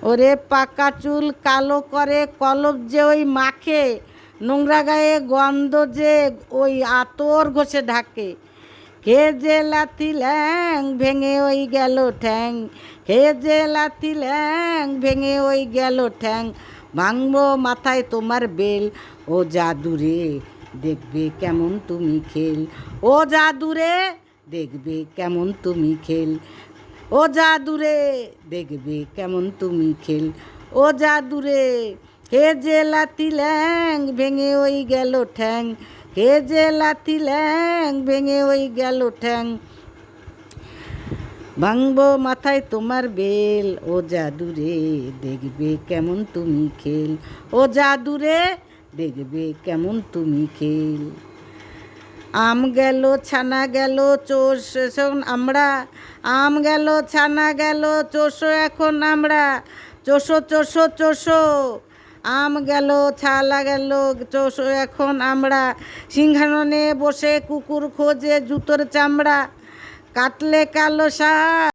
ওরে পাকা চুল কালো করে কলপ যে ওই মাখে, নোংরা গায়ে গন্ধ যে ওই আতর ঘষে ঢাকে। খেয়ে যে লাথি ল্যাং ভেঙে ওই গেল ঠ্যাং, খেয়ে যে লাথি ল্যাং ভেঙে ওই গেল ঠ্যাং। ভাঙবো মাথায় তোমার বেল, ও জাদুরে দেখবে কেমন তুমি খেল, ও জাদুরে দেখবে কেমন তুমি খেল, ও জাদুরে দেখবে কেমন তুমি খেল, ও জাদুরে। কে যে লাথি ল্যাং ভেঙে ওই গেল ঠ্যাং, কে যে লাথি ল্যাং ভেঙে ওই গেল ঠ্যাং। ভাঙবো মাথায় তোমার বেল, ও জাদুরে দেখবে কেমন তুমি খেল, ও জাদুরে দেখবে কেমন তুমি খেল। আম গেল ছানা গেল চোষ এখন আমরা, আম গেল ছানা গেল চোষো এখন আমরা, চোষো চোষো চোষো। আম গেল ছালা গেল চোষো এখন আমরা, সিংহাসনে বসে কুকুর খোঁজে জুতোর চামড়া, কাটলে কালো শাক।